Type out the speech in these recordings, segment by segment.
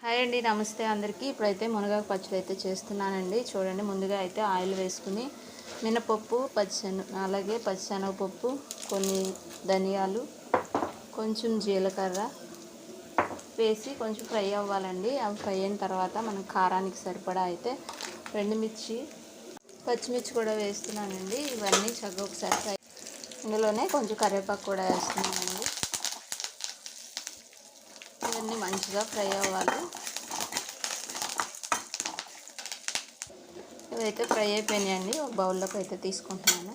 Hi అండి, నమస్తే అందరికీ. ఇప్పుడైతే మునగాకు పచ్చడి అయితే చేస్తున్నానండి. చూడండి, ముందుగా అయితే ఆయిల్ వేసుకుని మినపప్పు, అలాగే పచ్చిశనగపప్పు, కొన్ని ధనియాలు, కొంచెం జీలకర్ర వేసి కొంచెం ఫ్రై అవ్వాలండి. అవి ఫ్రై అయిన తర్వాత మనం కారానికి సరిపడా అయితే పచ్చిమిర్చి కూడా వేస్తున్నానండి. ఇవన్నీ చక్కగా ఒకసారి ఫ్రై, ఇందులోనే కొంచెం కరివేపాకు కూడా వేస్తున్నానండి. ఇవన్నీ మంచిగా ఫ్రై అవ్వాలి. ఇవైతే ఫ్రై అయిపోయినాయండి. ఒక బౌల్లోకి అయితే తీసుకుంటున్నాను.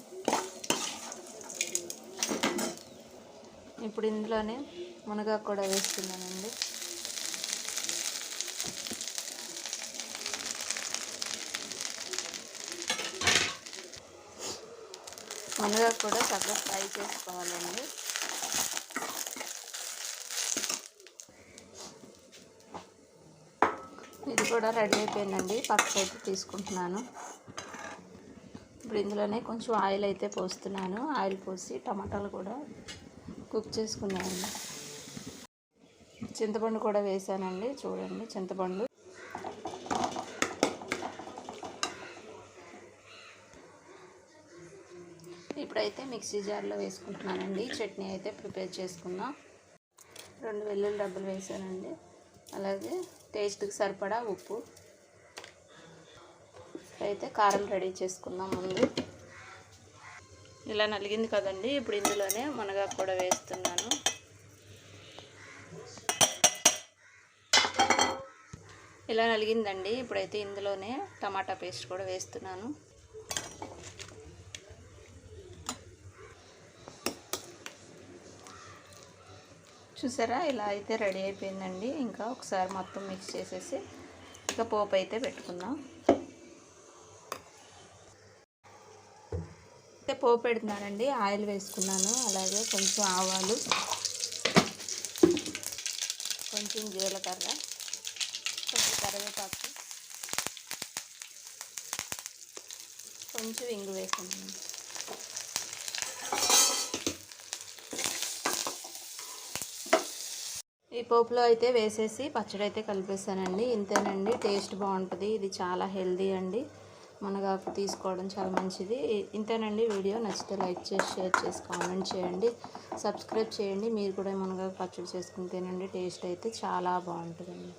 ఇప్పుడు ఇందులోనే మునగాకు కూడా వేస్తున్నానండి. మునగాకు కూడా చక్కగా ఫ్రై చేసుకోవాలండి. ఇది కూడా రెడీ అయిపోయిందండి. పక్కకు అయితే తీసుకుంటున్నాను. ఇప్పుడు ఇందులోనే కొంచెం ఆయిల్ అయితే పోస్తున్నాను. ఆయిల్ పోసి టమాటాలు కూడా కుక్ చేసుకున్నానండి. చింతపండు కూడా వేసానండి. చూడండి, చింతపండు ఇప్పుడైతే మిక్సీ జార్లో వేసుకుంటున్నానండి. చట్నీ అయితే ప్రిపేర్ చేసుకుందాం. 2 వెల్లుల్లి డబ్బులు వేసానండి. అలాగే టేస్ట్కి సరిపడా ఉప్పు. అయితే కారం రెడీ చేసుకుందాం. ముందు ఇలా నలిగింది కదండి. ఇప్పుడు ఇందులోనే మునగాకు కూడా వేస్తున్నాను. ఇలా నలిగిందండి. ఇప్పుడైతే ఇందులోనే టమాటా పేస్ట్ కూడా వేస్తున్నాను. చూసారా, ఇలా అయితే రెడీ అయిపోయిందండి. ఇంకా ఒకసారి మొత్తం మిక్స్ చేసేసి ఇంకా పోపు అయితే పెట్టుకుందాం. అయితే పోపు పెడుతున్నానండి. ఆయిల్ వేసుకున్నాను. అలాగే కొంచెం ఆవాలు, కొంచెం జీలకర్ర, కొంచెం కరివేపాకు, కొంచెం ఇంగు వేసుకున్నాను. ఈ పోపులో అయితే వేసేసి పచ్చడి అయితే కలిపేసానండి. ఇంతేనండి, టేస్ట్ బాగుంటుంది. ఇది చాలా హెల్దీ అండి. మునగాకు తీసుకోవడం చాలా మంచిది. ఇంతేనండి. వీడియో నచ్చితే లైక్ చేసి, షేర్ చేసి, కామెంట్ చేయండి, సబ్స్క్రైబ్ చేయండి. మీరు కూడా మునగాకు పచ్చడి చేసుకుని తినండి. టేస్ట్ అయితే చాలా బాగుంటుందండి.